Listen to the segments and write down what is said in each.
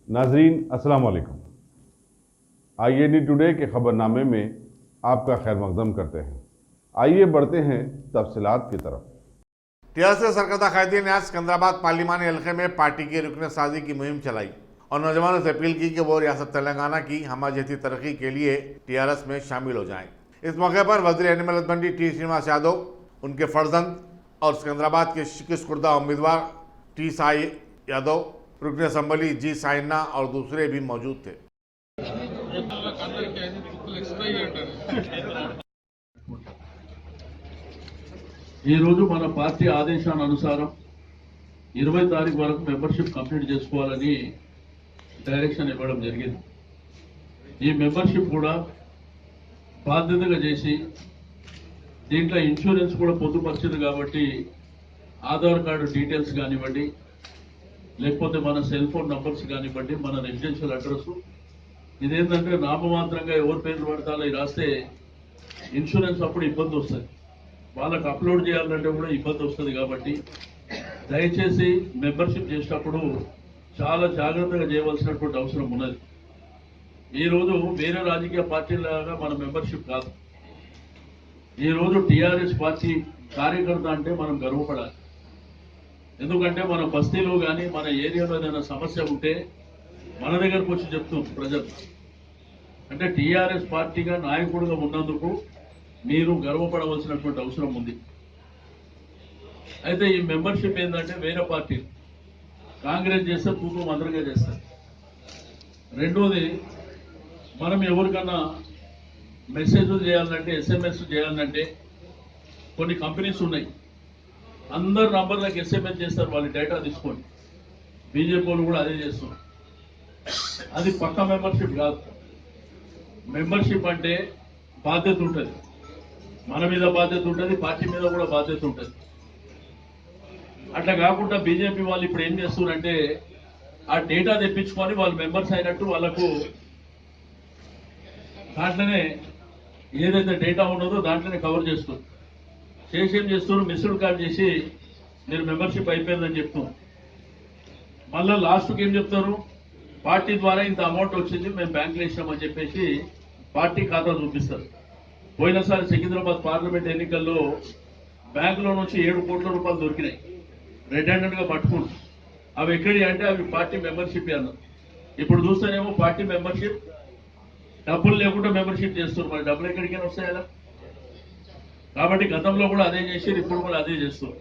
नाजरीन अस्सलाम वालेकुम। IAD टुडे के खबरनामे में आपका खैर मकदम करते हैं। आइए बढ़ते हैं तफसीलात की तरफ। टीआरएस के सरकर्दा कायदीन ने आज सिकंदराबाद पार्लिमानी हल्के में पार्टी की रुकन साजी की मुहिम चलाई और नौजवानों से अपील की कि वो रियासत तेलंगाना की हमाजती तरक्की के लिए टीआरएस में शामिल हो जाएं। इस मौके पर वज़ीर animal husbandry T Srinivas Yadav, उनके फर्जंद और सिकंदराबाद के शिकिस कुर्दा उम्मीदवार टी साई यादव, रुकन असम्बली जी साइन्ना और दूसरे भी मौजूद थे। ఈ రోజు మన పార్టీ ఆదేశానుసారం 20 తారీఖు వరకు మెంబర్షిప్ కంప్లీట్ చేసుకోవాలని డైరెక్షన్ ఇవ్వడం జరిగింది. ఈ మెంబర్షిప్ కూడా బాధ్యతగా చేసి దీంట్లో ఇన్సూరెన్స్ కూడా పొందుపరిచింది కాబట్టి ఆధార్ కార్డు డీటెయిల్స్ కానివ్వండి, లేకపోతే మన సెల్ ఫోన్ నంబర్స్ కానివ్వండి, మన రెసిడెన్షియల్ అడ్రస్, ఇదేంటంటే నామమాత్రంగా ఎవరి పేర్లు పడతాలో రాస్తే ఇన్సూరెన్స్ అప్పుడు ఇబ్బంది వస్తుంది, వాళ్ళకు అప్లోడ్ చేయాలంటే కూడా ఇబ్బంది వస్తుంది. కాబట్టి దయచేసి మెంబర్షిప్ చేసేటప్పుడు చాలా జాగ్రత్తగా చేయవలసినటువంటి అవసరం ఉన్నది. ఈరోజు వేరే రాజకీయ పార్టీలాగా మన మెంబర్షిప్ కాదు. ఈరోజు టీఆర్ఎస్ పార్టీ కార్యకర్త అంటే మనం గర్వపడాలి. ఎందుకంటే మన బస్తీలో కానీ మన ఏరియాలో ఏదైనా సమస్య ఉంటే మన దగ్గరకు వచ్చి చెప్తాం ప్రజలు. అంటే టీఆర్ఎస్ పార్టీగా నాయకుడిగా ఉన్నందుకు మీరు గర్వపడవలసినటువంటి అవసరం ఉంది. అయితే ఈ మెంబర్షిప్ ఏంటంటే వేరే పార్టీ కాంగ్రెస్ చేస్తే తూపు మంత్రంగా చేస్తారు. రెండోది, మనం ఎవరికన్నా మెసేజ్ చేయాలంటే, SMS చేయాలంటే కొన్ని కంపెనీస్ ఉన్నాయి, అందరు నంబర్లకు SMS చేస్తారు, వాళ్ళ డేటా తీసుకొని. బీజేపీ వాళ్ళు కూడా అదే చేస్తున్నారు. అది పక్కా మెంబర్షిప్ కాదు. మెంబర్షిప్ అంటే బాధ్యత ఉంటుంది, మన మీద బాధ్యత ఉంటుంది, పార్టీ మీద కూడా బాధ్యత ఉంటుంది. అట్లా కాకుండా బీజేపీ వాళ్ళు ఇప్పుడు ఏం చేస్తున్నారంటే ఆ డేటా తెప్పించుకొని వాళ్ళు మెంబర్స్ అయినట్టు వాళ్ళకు దాంట్లోనే ఏదైతే డేటా ఉన్నదో దాంట్లోనే కవర్ చేస్తారు. చేసి ఏం చేస్తున్నారు, మిస్డ్ కాల్ చేసి మీరు మెంబర్షిప్ అయిపోయిందని చెప్తున్నారు. మళ్ళీ లాస్ట్కి ఏం చెప్తారు, పార్టీ ద్వారా ఇంత అమౌంట్ వచ్చింది, మేము బ్యాంకులో ఇచ్చినామని చెప్పేసి పార్టీ ఖాతా చూపిస్తారు. పోయినసారి సికింద్రాబాద్ పార్లమెంట్ ఎన్నికల్లో బ్యాంకులో నుంచి 7 కోట్ల రూపాయలు దొరికినాయి, రెడ్ హ్యాండెడ్ గా పట్టుకుంటు. అవి ఎక్కడి అంటే అవి పార్టీ మెంబర్షిప్ అన్నారు. ఇప్పుడు చూస్తేనేమో పార్టీ మెంబర్షిప్ డబ్బులు లేకుండా మెంబర్షిప్ చేస్తున్నారు. మరి డబ్బులు ఎక్కడికైనా వస్తాయి కదా. కాబట్టి గతంలో కూడా అదే చేసి ఇప్పుడు కూడా అదే చేస్తున్నారు.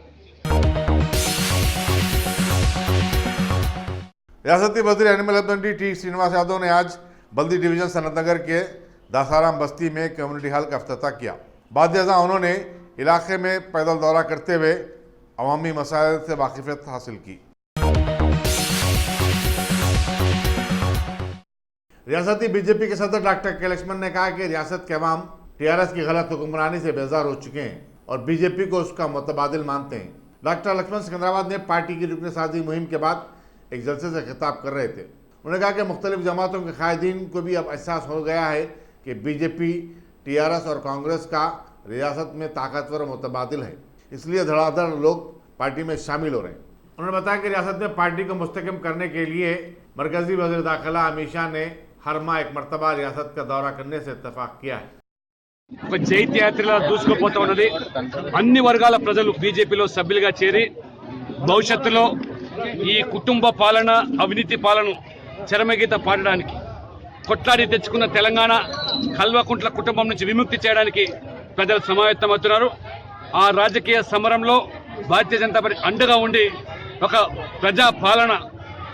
रियासती वज़ीर animal husbandry T Srinivas Yadav ने आज बल्दी डिवीजन सनतनगर के दासाराम बस्ती में कम्युनिटी हॉल का अफ्ताह किया। बाद उन्होंने इलाके में पैदल दौरा करते हुए अवामी मसाइल से वाकिफियत हासिल की। रियासती बीजेपी के सदर डॉक्टर के लक्ष्मण ने कहा कि रियासत के अवाम टीआरएस की गलत हुक्मरानी से बेजार हो चुके हैं और बीजेपी को उसका मुतबादिल मानते हैं। डॉक्टर लक्ष्मण सिकंदराबाद में पार्टी की रुकन साजी मुहिम के बाद एक जलसे से खिताब कर रहे थे। उन्होंने कहा कि मुख्तलिफ जमातों के कायदीन को भी अब एहसास हो गया है कि बीजेपी, टीआरएस और कांग्रेस का रियासत में ताकतवर मुतबादिल है, इसलिए धड़ाधड़ लोग पार्टी में शामिल हो रहे हैं। उन्होंने बताया कि रियासत में पार्टी को मुस्तकम करने के लिए मरकजी वज़ीर दाखिला अमित शाह ने हर माह एक मरतबा रियासत का दौरा करने से इत्तफाक किया है। ఒక చైత్యాత్రలా దూసుకుపోతా ఉన్నది. అన్ని వర్గాల ప్రజలు బీజేపీలో సభ్యులుగా చేరి భవిష్యత్తులో ఈ కుటుంబ పాలన, అవినీతి పాలన చరమగీత పాడడానికి, కొట్లాడి తెచ్చుకున్న తెలంగాణ కల్వకుంట్ల కుటుంబం నుంచి విముక్తి చేయడానికి ప్రజలు సమాయత్తమవుతున్నారు. ఆ రాజకీయ సమరంలో భారతీయ జనతా పార్టీ అండగా ఉండి ఒక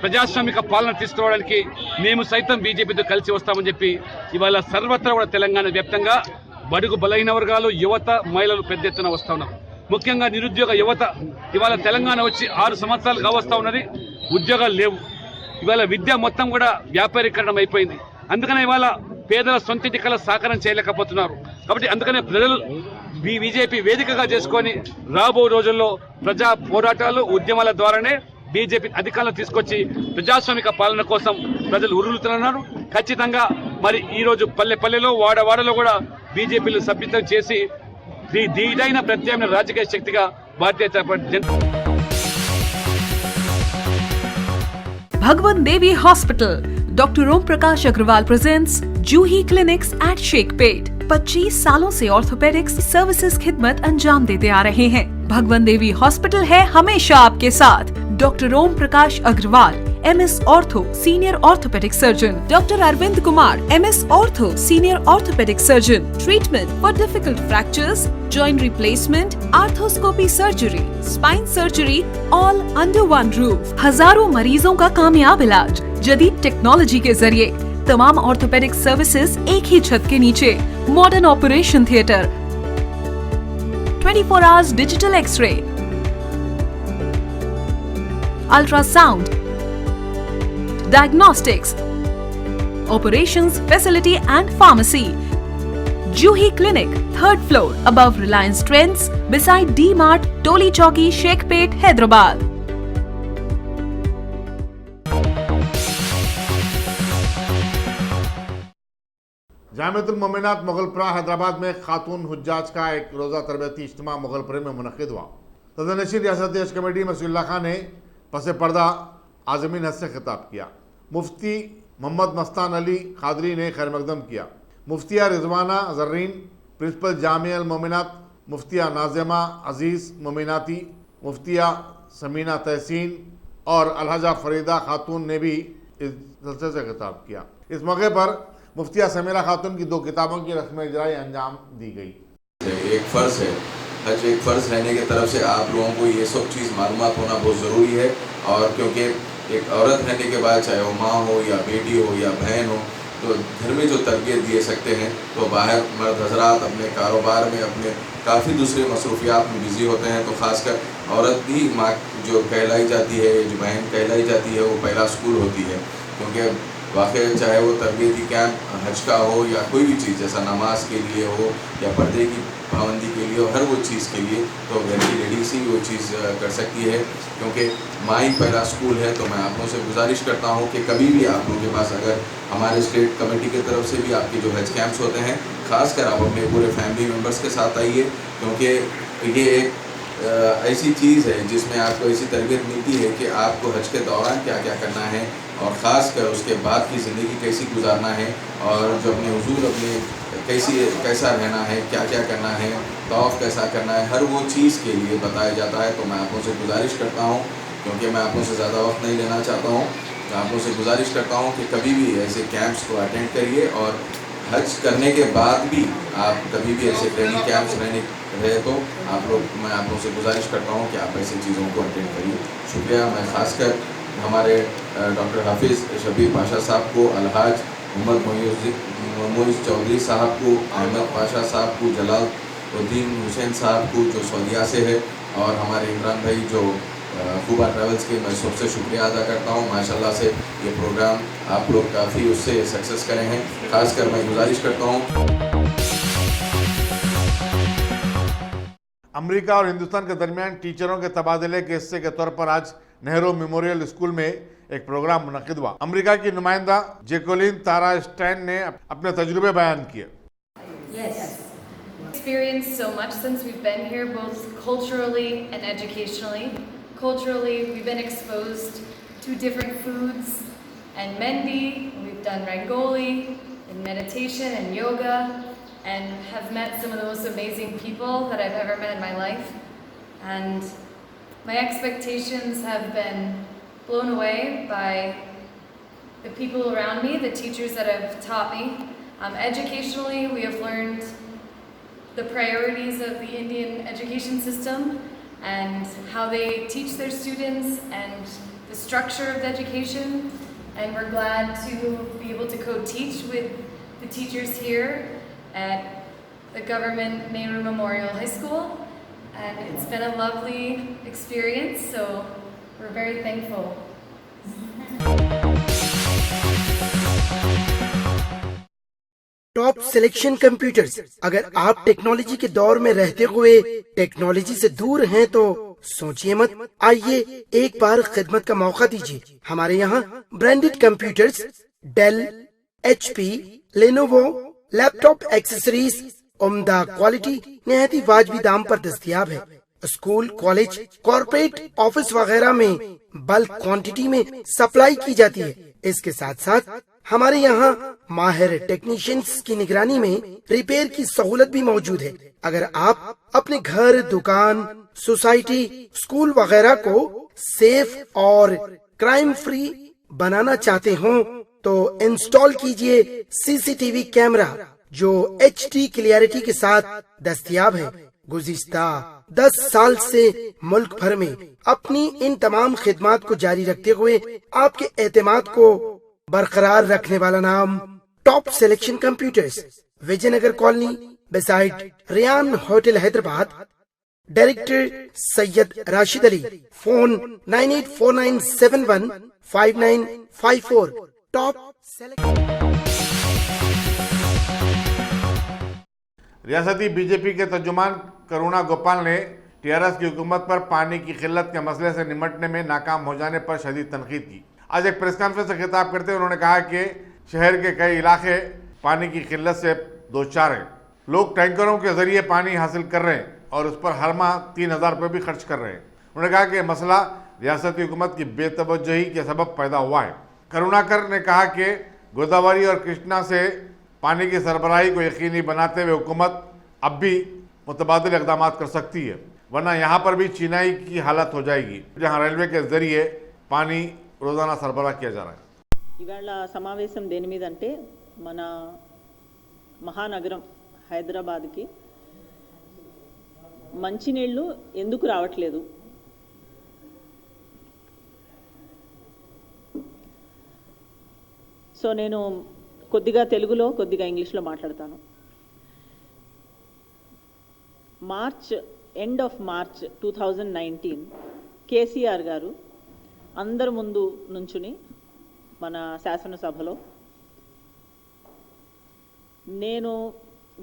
ప్రజాస్వామిక పాలన తీసుకురావడానికి మేము సైతం బీజేపీతో కలిసి వస్తామని చెప్పి ఇవాళ సర్వత్రా కూడా తెలంగాణ వ్యాప్తంగా బడుగు బలహీన వర్గాలు, యువత, మహిళలు పెద్ద ఎత్తున వస్తా ఉన్నారు. ముఖ్యంగా నిరుద్యోగ యువత ఇవాళ తెలంగాణ వచ్చి 6 సంవత్సరాలు కావస్తా ఉన్నది, ఉద్యోగాలు లేవు. ఇవాళ విద్య మొత్తం కూడా వ్యాపారీకరణం అయిపోయింది. అందుకనే ఇవాళ పేదల సొంత ఎన్నికల సాకారం చేయలేకపోతున్నారు. కాబట్టి అందుకనే ప్రజలు బీజేపీ వేదికగా చేసుకొని రాబో రోజుల్లో ప్రజా పోరాటాలు, ఉద్యమాల ద్వారానే బీజేపీ అధికారంలో తీసుకొచ్చి ప్రజాస్వామిక పాలన కోసం ప్రజలు ఉరులుతున్నారు. ఖచ్చితంగా మరి ఈ రోజు పల్లెలో వాడవాడలో కూడా బీజేపీలు సభ్యత్వం చేసి దీటైన ప్రత్యామ్నాయ రాజకీయ శక్తిగా Bharatiya Janata Bhagwan Devi Hospital. Dr. Om Prakash Agrawal presents Juhi Clinics at Sheikhpet. 25 सालों से ऑर्थोपेडिक्स सर्विसेज खिदमत अंजाम देते आ रहे हैं। भगवान देवी हॉस्पिटल है हमेशा आपके साथ। Doctor Om Prakash Agarwal, MS ortho, senior orthopaedic surgeon. Doctor Arvind Kumar, MS ortho, senior orthopaedic surgeon. Treatment for difficult fractures, joint replacement, arthroscopy surgery, spine surgery, all under one roof. हजारों मरीजों का कामयाब इलाज जदीद टेक्नोलॉजी के जरिए। तमाम ऑर्थोपेडिक सर्विसेज एक ही छत के नीचे। Modern operation theatre, 24 hours digital x-ray, ultrasound, diagnostics, operations facility and pharmacy. Juhi Clinic, 3rd floor, above Reliance Trends, beside D-Mart, Toli Chowki, Sheikhpet, Hyderabad. जामिअतुल मोमिनात मुगलपुरा हैदराबाद में खातून हुज्जाज का एक रोज़ा तरबियती इज्तिमा मुगलपुरे में मुनक़िद हुआ। सदरनशीन रियासती हज कमेटी मसीहुल्लाह खान ने पस पर्दा आज़मीन हज से खिताब किया। मुफ्ती मोहम्मद मस्तान अली खादरी ने खैर मकदम किया। मुफ्तिया रिजवाना जर्रीन, प्रिंसिपल जामिया अल मोमिनात, मुफ्तिया नाज़िमा अजीज़ मोमिनाती, मुफ्तिया समीना तहसीन और अलहजा फरीदा खातून ने भी इस जलसे से खिताब किया। इस मौके पर मुफ्तिया समीरा खातून की 2 किताबों की रस्म इजराई अंजाम दी गई। एक फ़र्ज़ है, हज एक फ़र्ज़ रहने की तरफ से आप लोगों को ये सब चीज़ मालूमात होना बहुत ज़रूरी है। और क्योंकि एक औरत रहने के बाद चाहे वो माँ हो या बेटी हो या बहन हो, तो घर में जो तरबियत दे सकते हैं तो बाहर मर्द हजरात अपने कारोबार में, अपने काफ़ी दूसरे मसरूफियात में बिज़ी होते हैं। तो ख़ासकर औरत ही माँ जो कहलाई जाती है, जो बहन कहलाई जाती है, वो पहला स्कूल होती है। क्योंकि वाकई चाहे वो तरबियती कैंप हज का हो या कोई भी चीज़, जैसा नमाज के लिए हो या पर्दे की पाबंदी के लिए हो, हर वो चीज़ के लिए तो घर की लेडीज ही वो चीज़ कर सकती है। क्योंकि माँ ही पहला स्कूल है। तो मैं आप लोगों से गुजारिश करता हूँ कि कभी भी आप लोगों के पास अगर हमारे स्टेट कमेटी की तरफ से भी आपके जो हज कैंप्स होते हैं, ख़ासकर आप अपने पूरे फैमिली मेम्बर्स के साथ आइए। क्योंकि ये एक ऐसी चीज़ है जिसमें आपको ऐसी तरबियत मिलती है कि आपको हज के दौरान क्या क्या करना है और ख़ासकर उसके बाद की ज़िंदगी कैसी गुजारना है, और जो अपने हुजूर अपने कैसा रहना है, क्या क्या करना है, तौफ़ कैसा करना है, हर वो चीज़ के लिए बताया जाता है। तो मैं आप लोगों से गुजारिश करता हूँ, क्योंकि मैं आप लोगों से ज़्यादा वक्त नहीं लेना चाहता हूँ, तो आप लोगों से गुजारिश करता हूँ कि कभी भी ऐसे कैंप्स को अटेंड करिए। और हज करने के बाद भी आप कभी भी ऐसे ट्रेनिंग कैंप्स रहे तो मैं आप लोगों से गुजारिश करता हूँ कि आप ऐसी चीज़ों को अटेंड करिए। शुक्रिया। मैं ख़ासकर हमारे डॉक्टर हाफिज़ शबीर पाशा साहब को, अलहाज मोहम्मद मोइज़ चौधरी साहब को, अहमद पाशा साहब को, जलालुद्दीन हुसैन साहब को जो सऊदीया से है, और हमारे इमरान भाई जो खूबा ट्रैवल्स के, मैं सबसे शुक्रिया अदा करता हूँ। माशाल्लाह से ये प्रोग्राम आप लोग काफ़ी उससे सक्सेस करे हैं। ख़ासकर मैं गुजारिश करता हूँ। अमेरिका और हिंदुस्तान के दरमियान टीचरों के तबादले के हिस्से के तौर पर आज नेहरू मेमोरियल स्कूल में एक प्रोग्राम मुनक़िद हुआ। अमेरिका की नुमाइंदा जैकोलिन तारा स्टैन ने अपने तजुर्बे बयान किए। Experienced so much since we've been here, both culturally and educationally. Culturally, we've been exposed to different foods and mendi. We've done rangoli and meditation and yoga, and have met some of the most amazing people that I've ever met in my life. And my expectations have been blown away by the people around me, the teachers that have taught me. Educationally, we have learned the priorities of the Indian education system and how they teach their students and the structure of the education. And we're glad to be able to co-teach with the teachers here at the Government Nehru Memorial High School. And it's been a lovely experience, so we're very thankful. Top selection computers. अगर आप technology के दौर में रहते हुए technology से दूर हैं तो सोचिए मत, आइए एक बार खिदमत का मौका दीजिए। हमारे यहाँ branded computers Dell, HP, Lenovo, laptop accessories उम्दा क्वालिटी निहायती वाजबी दाम पर दस्तयाब है। स्कूल, कॉलेज, कॉर्पोरेट ऑफिस वगैरह में बल्क क्वांटिटी में सप्लाई की जाती है। इसके साथ साथ हमारे यहाँ माहिर टेक्नीशियंस की निगरानी में रिपेयर की सहूलत भी मौजूद है। अगर आप अपने घर, दुकान, सोसाइटी, स्कूल वगैरह को सेफ और क्राइम फ्री बनाना चाहते हो तो इंस्टॉल कीजिए सीसीटीवी कैमरा जो HD क्लियरिटी के साथ दस्तयाब है। गुज़िश्ता 10 साल से मुल्क भर में अपनी इन तमाम खिदमात को जारी रखते हुए आपके एतमाद को बरकरार रखने वाला नाम top selection computers, Vijayanagar colony beside Riyan hotel, Hyderabad. Director Syed Rashid Ali. Phone 9849715954। Top रियासती बीजेपी के तर्जुमान करुणा गोपाल ने टीआरएस की हुकूमत पर पानी की किल्लत के मसले से निमटने में नाकाम हो जाने पर शदीद तनकीद की। आज एक प्रेस कॉन्फ्रेंस से खिताब करते हुए उन्होंने कहा कि शहर के कई इलाके पानी की किल्लत से दो चार हैं। लोग टैंकरों के जरिए पानी हासिल कर रहे हैं और उस पर हर माह 3000 रुपये भी खर्च कर रहे हैं। उन्होंने कहा कि मसला रियासती हुकूमत की बेतवज्जही के सबब पैदा हुआ है। करुणाकर ने कहा कि गोदावरी और कृष्णा से पानी की सरबराही को यकीनी बनाते हुए हुकूमत अब भी मुतबादिल इक़दाम कर सकती है, वरना यहाँ पर भी चिनाई की हालत हो जाएगी, जहाँ रेलवे के जरिए पानी रोजाना सरबराह किया जा रहा है। ఇవాళ సమావేశం దేని మీద అంటే మన మహానగరం హైదరాబాద్కి మంచినీళ్ళు ఎందుకు రావట్లేదు, సో నేను కొద్దిగా తెలుగులో కొద్దిగా ఇంగ్లీష్లో మాట్లాడతాను. ఎండ్ ఆఫ్ మార్చ్ 2019 కేసీఆర్ గారు అందరి ముందు నుంచుని మన శాసనసభలో నేను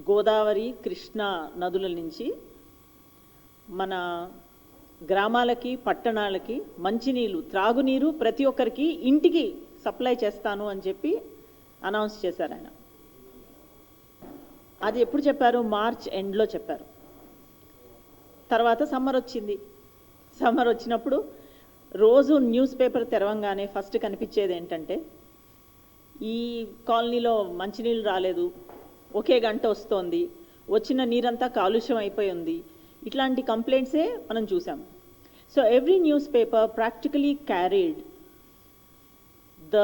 గోదావరి, కృష్ణా నదుల నుంచి మన గ్రామాలకి, పట్టణాలకి మంచినీళ్ళు, త్రాగునీరు ప్రతి ఒక్కరికి ఇంటికి సప్లై చేస్తాను అని చెప్పి అనౌన్స్ చేశారు ఆయన. అది ఎప్పుడు చెప్పారు? మార్చ్ ఎండ్లో చెప్పారు. తర్వాత సమ్మర్ వచ్చింది. సమ్మర్ వచ్చినప్పుడు రోజు న్యూస్ పేపర్ తెరవంగానే ఫస్ట్ కనిపించేది ఏంటంటే ఈ కాలనీలో మంచినీళ్ళు రాలేదు, ఒకే గంట వస్తోంది, వచ్చిన నీరంతా కాలుష్యం అయిపోయి ఉంది, ఇట్లాంటి కంప్లైంట్సే మనం చూసాం. So every news paper practically carried the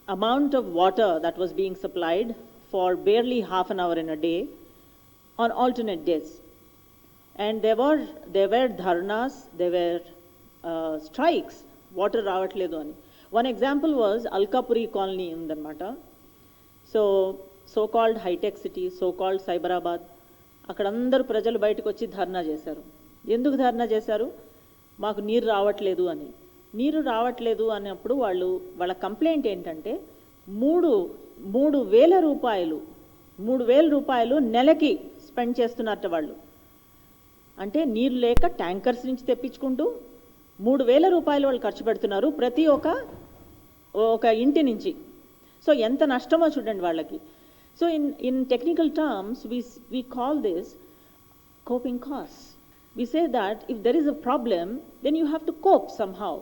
amount of water that was being supplied for barely half an hour in a day on alternate days. And there were dharnas, there were strikes, water ravatledu ani. One example was Alkapuri colony undannamata. So called high tech city, so called Cyberabad, akkadandaru prajalu bayitiki vachi dharna చేశారు. ఎందుకు ధర్నా చేశారు? మాకు నీరు రావట్లేదు అని. నీరు రావట్లేదు అన్నప్పుడు వాళ్ళ కంప్లైంట్ ఏంటంటే 3,000 రూపాయలు నెలకి స్పెండ్ చేస్తున్నారట వాళ్ళు. అంటే నీరు లేక ట్యాంకర్స్ నుంచి తెప్పించుకుంటూ 3,000 రూపాయలు వాళ్ళు ఖర్చు పెడుతున్నారు ప్రతి ఒక ఇంటి నుంచి. సో ఎంత నష్టమో చూడండి వాళ్ళకి. So in technical terms we call this coping costs. We say that if there is a problem, then you have to cope somehow.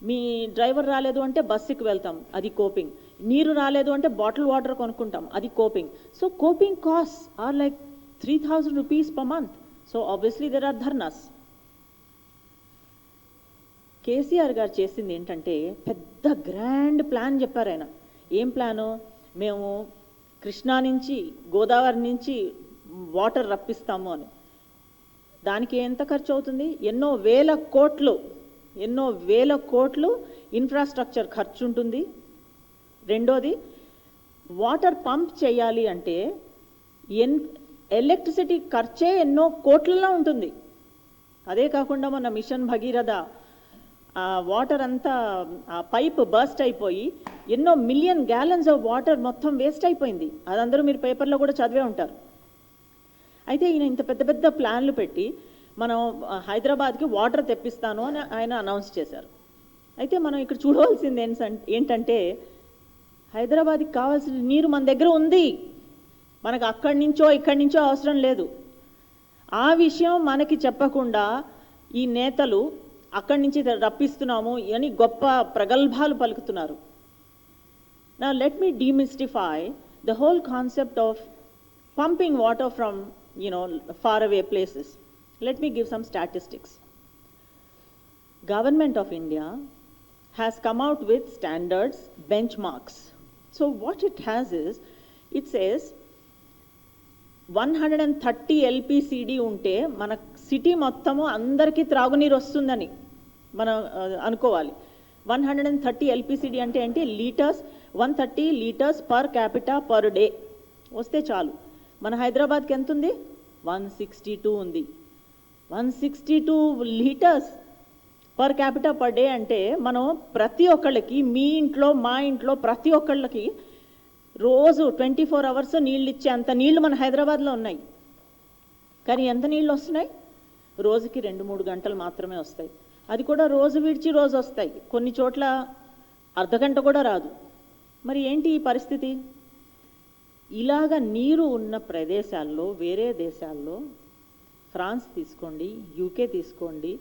Me driver రాలేదు అంటే బస్సుకి వెళ్తాం, అది కోపింగ్. నీరు రాలేదు అంటే బాటిల్ వాటర్ కొనుక్కుంటాం, అది coping. So coping costs are like 3,000 rupees per month. So obviously there are dharnas. KCR గారు చేసింది ఏంటంటే పెద్ద గ్రాండ్ ప్లాన్ చెప్పారు ఆయన. ఏం ప్లాను? మేము కృష్ణా నుంచి, గోదావరి నుంచి వాటర్ రప్పిస్తాము అని. దానికి ఎంత ఖర్చు అవుతుంది? ఎన్నో వేల కోట్లు ఇన్ఫ్రాస్ట్రక్చర్ ఖర్చు ఉంటుంది. రెండోది, వాటర్ పంప్ చేయాలి అంటే ఎలక్ట్రిసిటీ ఖర్చే ఎన్నో కోట్లలో ఉంటుంది. అదే కాకుండా మన మిషన్ భగీరథ వాటర్ అంతా ఆ పైప్ బర్స్ట్ అయిపోయి ఎన్నో మిలియన్ గ్యాలన్స్ ఆఫ్ వాటర్ మొత్తం వేస్ట్ అయిపోయింది. అదందరూ మీరు పేపర్లో కూడా చదివే ఉంటారు. అయితే ఈయన ఇంత పెద్ద పెద్ద ప్లాన్లు పెట్టి మనం హైదరాబాద్కి వాటర్ తెప్పిస్తాను అని ఆయన అనౌన్స్ చేశారు. అయితే మనం ఇక్కడ చూడవలసింది ఏంటంటే హైదరాబాద్కి కావాల్సిన నీరు మన దగ్గర ఉంది. మనకు అక్కడి నుంచో ఇక్కడి నుంచో అవసరం లేదు. ఆ విషయం మనకి చెప్పకుండా ఈ నేతలు అక్కడి నుంచి రప్పిస్తున్నాము అని గొప్ప ప్రగల్భాలు పలుకుతున్నారు. Now let me demystify the whole concept of pumping water from, far away places. Let me give some statistics. Government of India has come out with standards, benchmarks. So what it has is, it says 130 LPCD ఉంటే మన city మొత్తము అందరికీ త్రాగునీరు వస్తుందని మనం అనుకోవాలి. 130 LPCD అంటే ఏంటి? Litres, 130 litres per capita per day వస్తే చాలు. మన హైదరాబాద్కి ఎంత ఉంది? 162 ఉంది. 162 litres per capita per day అంటే మనం ప్రతి ఒక్కళ్ళకి, మీ ఇంట్లో మా ఇంట్లో ప్రతి ఒక్కళ్ళకి రోజు 24 అవర్స్ నీళ్ళు ఇచ్చే అంత నీళ్లు మన హైదరాబాద్లో ఉన్నాయి. కానీ ఎంత నీళ్ళు వస్తున్నాయి? రోజుకి 2-3 గంటలు మాత్రమే వస్తాయి. అది కూడా రోజు విడిచి రోజు వస్తాయి. కొన్ని చోట్ల అర్ధగంట కూడా రాదు. మరి ఏంటి ఈ పరిస్థితి? ఇలాగ నీరు ఉన్న ప్రదేశాల్లో, వేరే దేశాల్లో, ఫ్రాన్స్ తీసుకోండి, యూకే తీసుకోండి,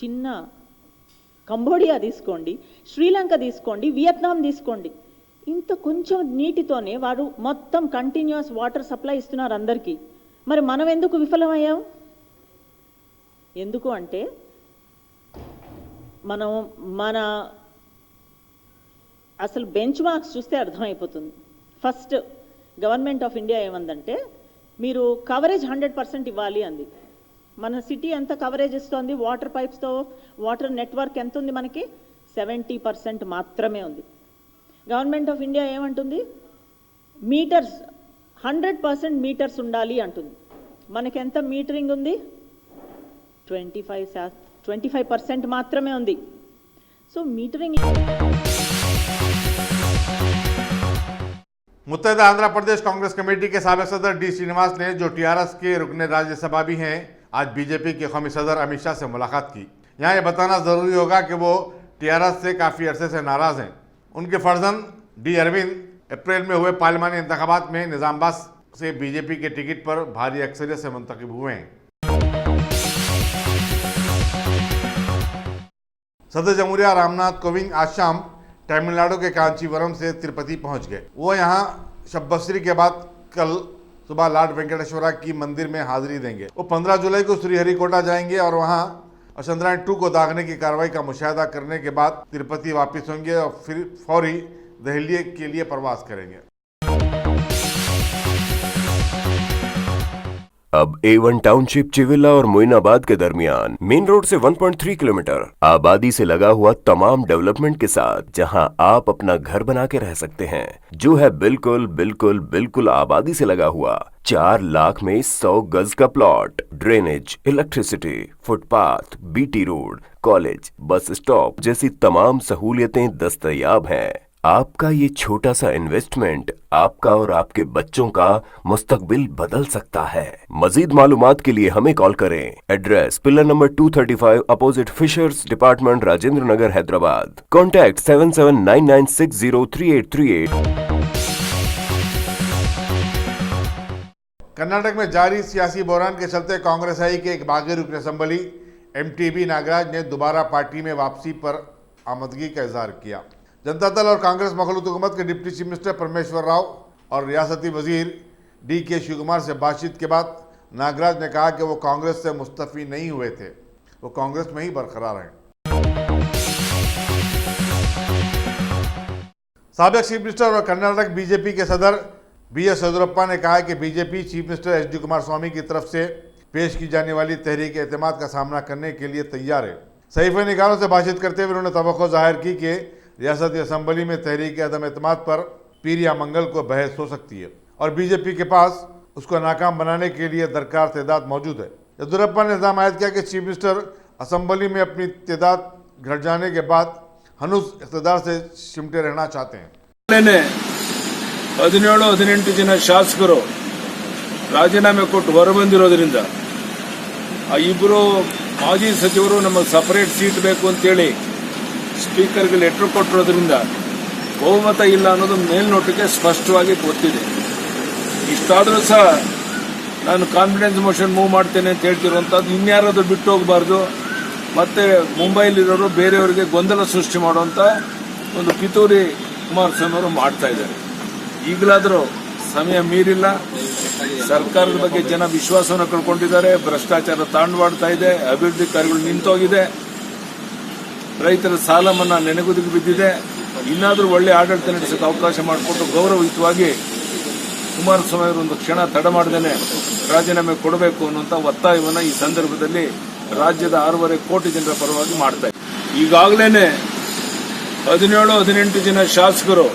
చిన్న కంబోడియా తీసుకోండి, శ్రీలంక తీసుకోండి, వియత్నాం తీసుకోండి, ఇంత కొంచెం నీటితోనే వారు మొత్తం కంటిన్యూస్ వాటర్ సప్లై ఇస్తున్నారు అందరికీ. మరి మనం ఎందుకు విఫలమయ్యాం? ఎందుకు అంటే మన అసలు బెంచ్ మార్క్స్ చూస్తే అర్థమైపోతుంది. ఫస్ట్ గవర్నమెంట్ ఆఫ్ ఇండియా ఏమందంటే, మీరు కవరేజ్ 100% ఇవ్వాలి అంది. మన సిటీ ఎంత కవరేజ్ ఇస్తోంది? వాటర్ పైప్స్తో వాటర్ నెట్వర్క్ ఎంత ఉంది మనకి? 70% మాత్రమే ఉంది. గవర్నమెంట్ ఆఫ్ ఇండియా ఏమంటుంది? మీటర్స్ 100% మీటర్స్ ఉండాలి అంటుంది. మనకి ఎంత మీటరింగ్ ఉంది? 25% మాత్రమే ఉంది. So metering. मुत्तहिदा आंध्र प्रदेश कांग्रेस कमेटी के साबिक सदर डी श्रीनिवास ने, जो टीआरएस के रुकन राज्यसभा भी हैं, आज बीजेपी के कौमी सदर अमित शाह से मुलाकात की। यहाँ ये बताना ज़रूरी होगा कि वो टीआरएस से काफ़ी अरसे से नाराज़ हैं। उनके फर्जंद डी अरविंद अप्रैल में हुए पार्लिमानी इंतखाबात में निज़ामबाद से बीजेपी के टिकट पर भारी अक्सरियत से मुंतखब हुए हैं। सदर जमहूरिया रामनाथ कोविंद आज शाम तमिलनाडु के कांचीवरम से तिरुपति पहुंच गए। वो यहाँ शब्बश्री के बाद कल सुबह लॉर्ड वेंकटेश्वरा की मंदिर में हाजिरी देंगे। वो 15 जुलाई को श्रीहरिकोटा जाएंगे और वहाँ चंद्रयान 2 को दागने की कार्रवाई का मुशाहिदा करने के बाद तिरुपति वापस होंगे और फिर फौरी दिल्ली के लिए प्रवास करेंगे। अब A1 टाउनशिप चिविला और मोइनाबाद के दरमियान मेन रोड से 1.3 किलोमीटर आबादी से लगा हुआ तमाम डेवलपमेंट के साथ, जहां आप अपना घर बना के रह सकते हैं, जो है बिल्कुल बिल्कुल बिल्कुल आबादी से लगा हुआ। 4 लाख में 100 गज का plot, drainage, electricity, footpath, BT road, college, bus stop जैसी तमाम सहूलियतें दस्तयाब हैं। आपका ये छोटा सा इन्वेस्टमेंट आपका और आपके बच्चों का मुस्तकबिल बदल सकता है। मजीद मालूमात के लिए हमें कॉल करें। Address pillar number 235 opposite fishers department, Rajendra Nagar, Hyderabad. Contact 7799603838। Karnataka में जारी सियासी बहरान के चलते कांग्रेस आई के एक बागी रुकन असम्बली MTB नागराज ने दोबारा पार्टी में वापसी पर आमदगी का इजहार किया। जनता दल और कांग्रेस मखलूत हुकूमत के डिप्टी चीफ मिनिस्टर परमेश्वर राव और रियासती वजीर DK शिवकुमार से बातचीत के बाद नागराज ने कहा कि वो कांग्रेस से मुस्तफ़ी नहीं हुए थे, वो कांग्रेस में ही बरकरार हैं। साबिक चीफ मिनिस्टर और कर्नाटक बीजेपी के सदर BS येदियुरप्पा ने कहा कि BJP chief minister HD Kumaraswamy की तरफ से पेश की जाने वाली तहरीक एतमाद का सामना करने के लिए तैयार है। सहीफ़े निगारों से बातचीत करते हुए उन्होंने तवक्को जाहिर की कि रियासती असम्बली में तहरीक अदम एतमाद पर पीर या मंगल को बहस हो सकती है और बीजेपी के पास उसको नाकाम बनाने के लिए दरकार तादाद मौजूद है। येदियुरप्पा ने इल्जाम आयद किया कि चीफ मिनिस्टर असम्बली में अपनी तादाद घट जाने के बाद हनूस इक़्तिदार से चिमटे रहना चाहते हैं। 17-18 ಜನ ಶಾಸಕರು ರಾಜೀನಾಮೆ ಕೊಟ್ಟು ಹೊರಬಂದಿರೋದ್ರಿಂದ ಆ ಇಬ್ಬರು ಮಾಜಿ ಸಚಿವರು ನಮಗೆ ಸಪರೇಟ್ ಸೀಟ್ ಬೇಕು ಅಂತೇಳಿ ಸ್ಪೀಕರ್ಗೆ ಲೆಟರ್ ಕೊಟ್ಟಿರೋದ್ರಿಂದ ಬಹುಮತ ಇಲ್ಲ ಅನ್ನೋದು ಮೇಲ್ನೋಟಕ್ಕೆ ಸ್ಪಷ್ಟವಾಗಿ ಗೊತ್ತಿದೆ. ಇಷ್ಟಾದರೂ ಸಹ ನಾನು ಕಾನ್ಫಿಡೆನ್ಸ್ ಮೋಷನ್ ಮೂವ್ ಮಾಡ್ತೇನೆ ಅಂತ ಹೇಳ್ತಿರುವಂತದ್ದು ಇನ್ಯಾರಾದ್ರೂ ಬಿಟ್ಟು ಹೋಗಬಾರ್ದು. ಮತ್ತೆ ಮುಂಬೈಲಿರೋರು ಬೇರೆಯವರಿಗೆ ಗೊಂದಲ ಸೃಷ್ಟಿ ಮಾಡುವಂತ ಒಂದು ಪಿತೂರಿ ಕುಮಾರಸ್ವಾಮಿ ಅವರು ಮಾಡ್ತಾ ಇದ್ದಾರೆ. ಈಗಲಾದರೂ ಸಮಯ ಮೀರಿಲ್ಲ. ಸರ್ಕಾರದ ಬಗ್ಗೆ ಜನ ವಿಶ್ವಾಸವನ್ನು ಕಳ್ಕೊಂಡಿದ್ದಾರೆ. ಭ್ರಷ್ಟಾಚಾರ ತಾಂಡವಾಡ್ತಾ ಇದೆ. ಅಭಿವೃದ್ಧಿ ಕಾರ್ಯಗಳು ನಿಂತೋಗಿದೆ. ರೈತರ ಸಾಲ ಮನ್ನಾ ನೆನೆಗುದಿಗೆ ಬಿದ್ದಿದೆ. ಇನ್ನಾದರೂ ಒಳ್ಳೆ ಆಡಳಿತ ನಡೆಸೋಕೆ ಅವಕಾಶ ಮಾಡಿಕೊಟ್ಟು ಗೌರವಯುತವಾಗಿ ಕುಮಾರಸ್ವಾಮಿ ಅವರು ಒಂದು ಕ್ಷಣ ತಡ ಮಾಡದೇನೆ ರಾಜೀನಾಮೆ ಕೊಡಬೇಕು ಅನ್ನುವಂಥ ಒತ್ತಾಯವನ್ನು ಈ ಸಂದರ್ಭದಲ್ಲಿ ರಾಜ್ಯದ 6.5 ಕೋಟಿ ಜನರ ಪರವಾಗಿ ಮಾಡ್ತಾ ಇದ್ದಾರೆ. ಈಗಾಗಲೇ 17-18 ಜನ ಶಾಸಕರು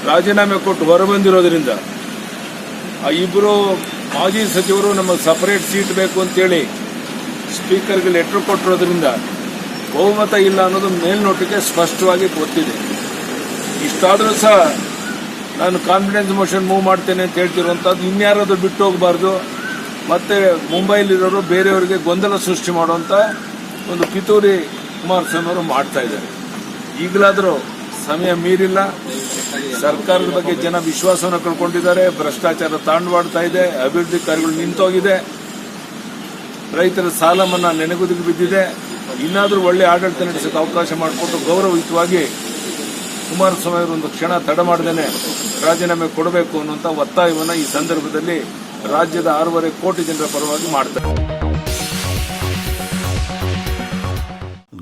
ರಾಜೀನಾಮೆ ಕೊಟ್ಟು ಹೊರಬಂದಿರೋದ್ರಿಂದ ಆ ಇಬ್ಬರು ಮಾಜಿ ಸಚಿವರು ನಮಗೆ ಸಪರೇಟ್ ಸೀಟ್ ಬೇಕು ಅಂತೇಳಿ ಸ್ಪೀಕರ್ಗೆ ಲೆಟರ್ ಕೊಟ್ಟಿರೋದ್ರಿಂದ ಬಹುಮತ ಇಲ್ಲ ಅನ್ನೋದು ಮೇಲ್ನೋಟಕ್ಕೆ ಸ್ಪಷ್ಟವಾಗಿ ಗೊತ್ತಿದೆ. ಇಷ್ಟಾದರೂ ಸಹ ನಾನು ಕಾನ್ಫಿಡೆನ್ಸ್ ಮೋಷನ್ ಮೂವ್ ಮಾಡ್ತೇನೆ ಅಂತ ಹೇಳ್ತಿರುವಂತದ್ದು ಇನ್ಯಾರಾದ್ರೂ ಬಿಟ್ಟು ಹೋಗಬಾರ್ದು. ಮತ್ತೆ ಮುಂಬೈಲಿರೋರು ಬೇರೆಯವರಿಗೆ ಗೊಂದಲ ಸೃಷ್ಟಿ ಮಾಡುವಂತ ಒಂದು ಪಿತೂರಿ ಕುಮಾರಸ್ವಾಮಿ ಅವರು ಮಾಡ್ತಾ ಇದ್ದಾರೆ. ಈಗಲಾದರೂ ಸಮಯ ಮೀರಿಲ್ಲ. ಸರ್ಕಾರದ ಬಗ್ಗೆ ಜನ ವಿಶ್ವಾಸವನ್ನು ಕಳ್ಕೊಂಡಿದ್ದಾರೆ. ಭ್ರಷ್ಟಾಚಾರ ತಾಂಡವಾಡ್ತಾ ಇದೆ. ಅಭಿವೃದ್ಧಿ ಕಾರ್ಯಗಳು ನಿಂತೋಗಿದೆ. ರೈತರ ಸಾಲ ಮನ್ನಾ ನೆನೆಗುದಿಗೆ ಬಿದ್ದಿದೆ. ಇನ್ನಾದರೂ ಒಳ್ಳೆ ಆಡಳಿತ ನಡೆಸೋಕೆ ಅವಕಾಶ ಮಾಡಿಕೊಟ್ಟು ಗೌರವಯುತವಾಗಿ ಕುಮಾರಸ್ವಾಮಿ ಅವರು ಒಂದು ಕ್ಷಣ ತಡ ಮಾಡದೇನೆ ರಾಜೀನಾಮೆ ಕೊಡಬೇಕು ಅನ್ನುವಂಥ ಒತ್ತಾಯವನ್ನು ಈ ಸಂದರ್ಭದಲ್ಲಿ ರಾಜ್ಯದ 6.5 ಕೋಟಿ ಜನರ ಪರವಾಗಿ ಮಾಡ್ತಾರೆ.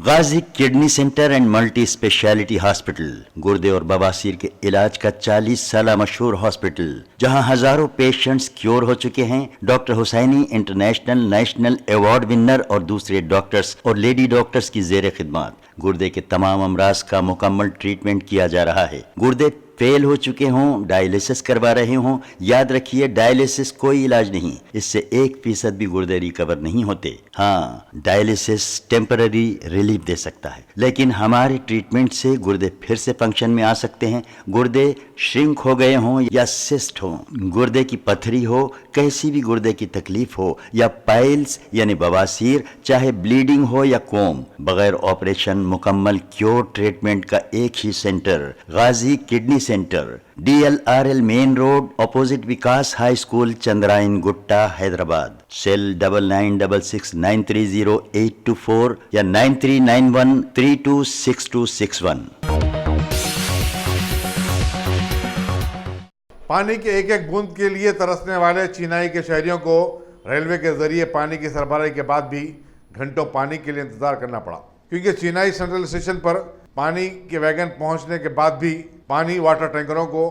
Ghazi kidney centre and multi speciality hospital गुर्दे और बवासीर के इलाज का 40 साल मशहूर हॉस्पिटल, जहां हजारों पेशेंट्स क्योर हो चुके हैं। Doctor Hussaini international national award winner और दूसरे डॉक्टर्स और लेडी डॉक्टर्स की जेर खिदमत गुर्दे के तमाम अमराज का मुकम्मल ट्रीटमेंट किया जा रहा है। गुर्दे फेल हो चुके हों, डायलिसिस करवा रहे हों, याद रखिए डायलिसिस कोई इलाज नहीं, इससे 1% भी गुर्दे रिकवर नहीं होते। हाँ, डायलिसिस टेम्पररी रिलीफ दे सकता है, लेकिन हमारे ट्रीटमेंट से गुर्दे फिर से फंक्शन में आ सकते हैं। गुर्दे श्रिंक हो गए हों या सिस्ट हो, गुर्दे की पथरी हो, कैसी भी गुर्दे की तकलीफ हो या पाइल्स यानी बवासीर, चाहे ब्लीडिंग हो या कोम, बगैर ऑपरेशन मुकम्मल क्योर ट्रीटमेंट का एक ही centre Ghazi kidney centre, DLRL main road opposite Vikas high school, Chandrayan Gutta, Hyderabad. Cell 9966930824 या 9391326261। पानी के एक एक बूंद के लिए तरसने वाले चेन्नई के शहरियों को रेलवे के जरिए पानी की सरबराही के बाद भी घंटों पानी के लिए इंतजार करना पड़ा, क्योंकि चेन्नई सेंट्रल स्टेशन पर पानी के वैगन पहुंचने के बाद भी पानी वाटर टैंकरों को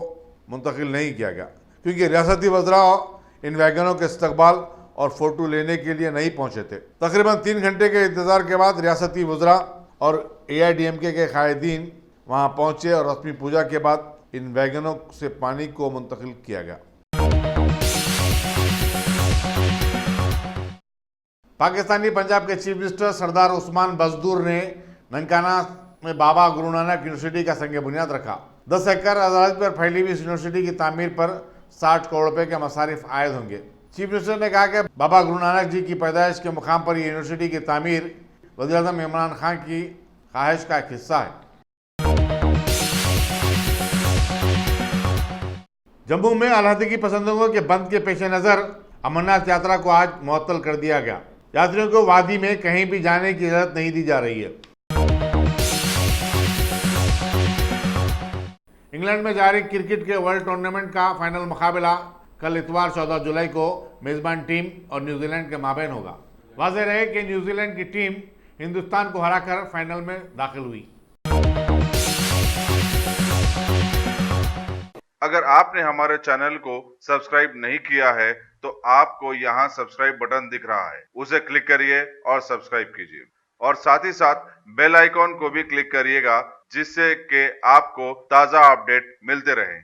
मुंतकिल नहीं किया गया, क्योंकि रियासती वज़रा इन वैगनों के इस्तकबाल और फोटो लेने के लिए नहीं पहुंचे थे। तकरीबन 3 घंटे के इंतजार के बाद रियासती वज़रा और AIDMK के कायदीन वहां पहुंचे और रस्मी पूजा के बाद इन वैगनों से पानी को मुंतकिल किया गया। पाकिस्तानी पंजाब के चीफ मिनिस्टर सरदार उस्मान बजदूर ने ननकाना में बाबा गुरु नानक यूनिवर्सिटी का संग बुनियाद रखा। 10 एकड़ आज़ादी पर फैली हुई इस यूनिवर्सिटी की तामीर पर 60 करोड़ रुपए के मसारिफ आयद होंगे। चीफ मिनिस्टर ने कहा कि बाबा गुरु नानक जी की पैदाइश के मुकाम पर यह यूनिवर्सिटी की तामीर वज़ीर-ए-आज़म इमरान खान की ख्वाहिश का एक हिस्सा है। जम्मू में अल्लाहदगी पसंदों के बंद के पेश नज़र अमरनाथ यात्रा को आज मुअत्तल कर दिया गया। यात्रियों को वादी में कहीं भी जाने की इजाजत नहीं दी जा रही है। इंग्लैंड में जारी क्रिकेट के वर्ल्ड टूर्नामेंट का फाइनल मुकाबला कल इतवार 14 जुलाई को मेजबान टीम और न्यूजीलैंड के माबैन होगा। वाज़ेह रहे कि न्यूजीलैंड की टीम हिंदुस्तान को हराकर फाइनल में दाखिल हुई। अगर आपने हमारे चैनल को सब्सक्राइब नहीं किया है तो आपको यहाँ सब्सक्राइब बटन दिख रहा है, उसे क्लिक करिए और सब्सक्राइब कीजिए और साथ ही साथ बेल आइकॉन को भी क्लिक करिएगा, जिससे कि आपको ताज़ा अपडेट मिलते रहें।